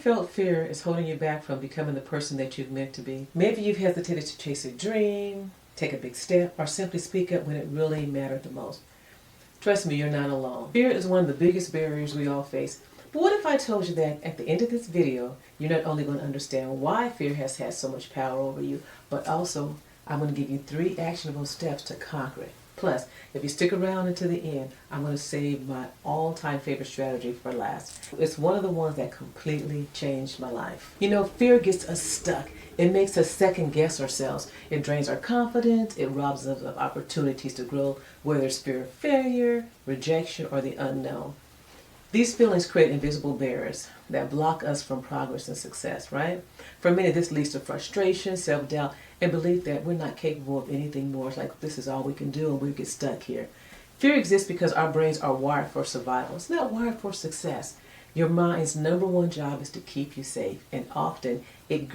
felt fear is holding you back from becoming the person that you've meant to be? Maybe you've hesitated to chase a dream, take a big step, or simply speak up when it really mattered the most. Trust me, you're not alone. Fear is one of the biggest barriers we all face. But what if I told you that at the end of this video, you're not only going to understand why fear has had so much power over you, but also I'm going to give you 3 actionable steps to conquer it. Plus, if you stick around until the end, I'm going to save my all-time favorite strategy for last. It's one of the ones that completely changed my life. You know, fear gets us stuck. It makes us second guess ourselves. It drains our confidence. It robs us of opportunities to grow, whether it's fear of failure, rejection, or the unknown. These feelings create invisible barriers that block us from progress and success, right? For many, this leads to frustration, self-doubt, and belief that we're not capable of anything more. It's like this is all we can do and we get stuck here. Fear exists because our brains are wired for survival. It's not wired for success. Your mind's number one job is to keep you safe, and often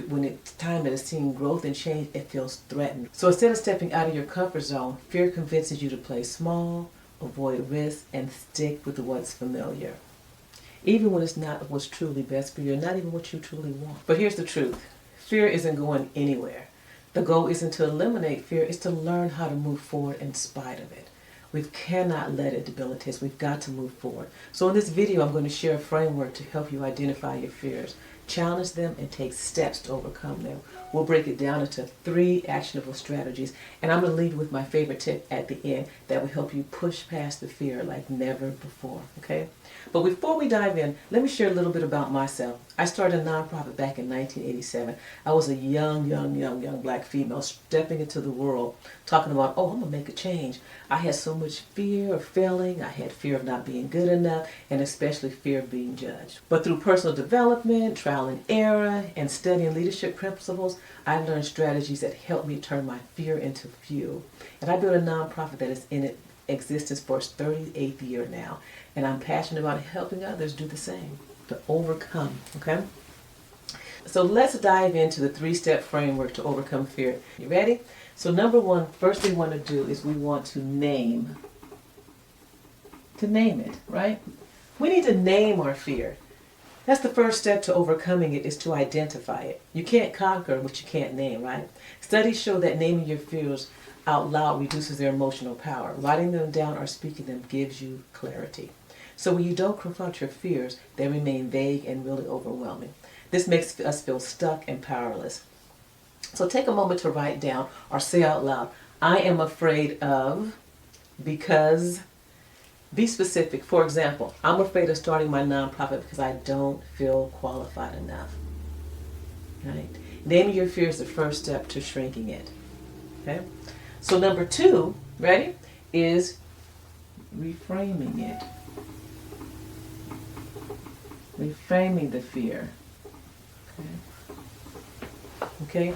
when it's time that it's seeing growth and change, it feels threatened. So instead of stepping out of your comfort zone, fear convinces you to play small, avoid risk, and stick with what's familiar. Even when it's not what's truly best for you, not even what you truly want. But here's the truth. Fear isn't going anywhere. The goal isn't to eliminate fear, it's to learn how to move forward in spite of it. We cannot let it debilitate us. We've got to move forward. So in this video, I'm going to share a framework to help you identify your fears, challenge them, and take steps to overcome them. We'll break it down into 3 actionable strategies, and I'm going to leave you with my favorite tip at the end that will help you push past the fear like never before, okay? But before we dive in, let me share a little bit about myself. I started a nonprofit back in 1987. I was a young black female stepping into the world, talking about, oh, I'm going to make a change. I had so much fear of failing. I had fear of not being good enough, and especially fear of being judged. But through personal development, trial and error, and studying leadership principles, I learned strategies that helped me turn my fear into fuel. And I built a nonprofit that is in existence for its 38th year now. And I'm passionate about helping others do the same, to overcome, okay? So let's dive into the 3-step framework to overcome fear. You ready? So number 1, first thing we want to do is we want to name it, right? We need to name our fear. That's the first step to overcoming it, is to identify it. You can't conquer what you can't name, right? Studies show that naming your fears out loud reduces their emotional power. Writing them down or speaking them gives you clarity. So when you don't confront your fears, they remain vague and really overwhelming. This makes us feel stuck and powerless. So take a moment to write down or say out loud, I am afraid of, because. Be specific. For example, I'm afraid of starting my nonprofit because I don't feel qualified enough. Right? Naming your fear is the first step to shrinking it. Okay? So number 2, ready, is reframing it. Reframing the fear. Okay?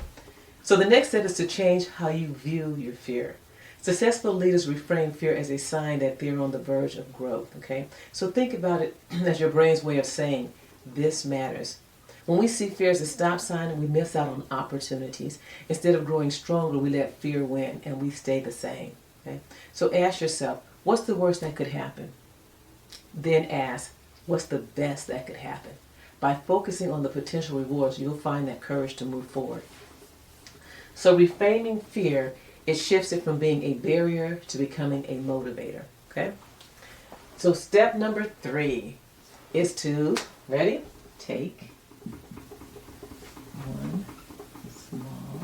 So the next step is to change how you view your fear. Successful leaders reframe fear as a sign that they're on the verge of growth, okay? So think about it as your brain's way of saying, this matters. When we see fear as a stop sign, we miss out on opportunities. Instead of growing stronger, we let fear win and we stay the same, okay? So ask yourself, what's the worst that could happen? Then ask, what's the best that could happen? By focusing on the potential rewards, you'll find that courage to move forward. So reframing fear, it shifts it from being a barrier to becoming a motivator, okay? So step number 3 is to, ready? Take one small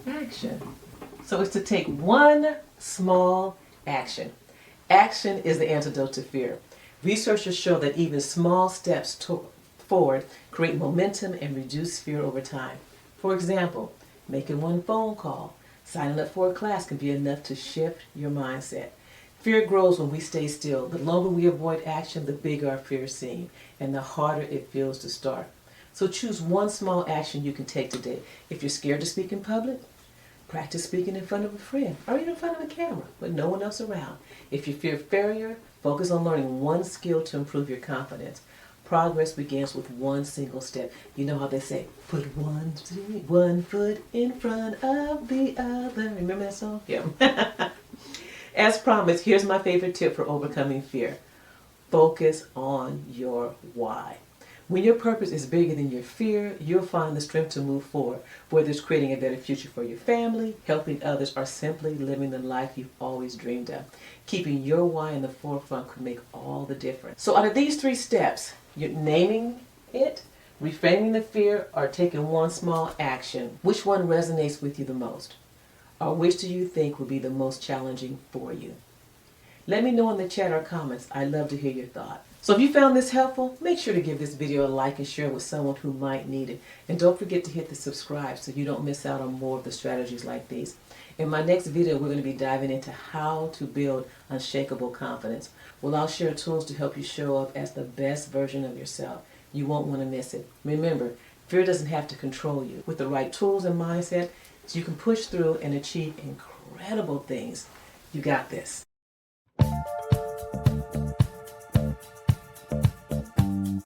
action. So it's to take one small action. Action is the antidote to fear. Researchers show that even small steps forward create momentum and reduce fear over time. For example, making one phone call, signing up for a class can be enough to shift your mindset. Fear grows when we stay still. The longer we avoid action, the bigger our fears seem, and the harder it feels to start. So choose one small action you can take today. If you're scared to speak in public, practice speaking in front of a friend, or even in front of a camera with no one else around. If you fear failure, focus on learning one skill to improve your confidence. Progress begins with one single step. You know how they say, put one foot in front of the other. Remember that song? Yeah. As promised, here's my favorite tip for overcoming fear. Focus on your why. When your purpose is bigger than your fear, you'll find the strength to move forward, whether it's creating a better future for your family, helping others, or simply living the life you've always dreamed of. Keeping your why in the forefront could make all the difference. So out of these 3 steps, you're naming it, reframing the fear, or taking one small action, which one resonates with you the most? Or which do you think will be the most challenging for you? Let me know in the chat or comments. I'd love to hear your thoughts. So if you found this helpful, make sure to give this video a like and share it with someone who might need it. And don't forget to hit the subscribe so you don't miss out on more of the strategies like these. In my next video, we're going to be diving into how to build unshakable confidence. Well, I'll share tools to help you show up as the best version of yourself. You won't want to miss it. Remember, fear doesn't have to control you. With the right tools and mindset, you can push through and achieve incredible things. You got this.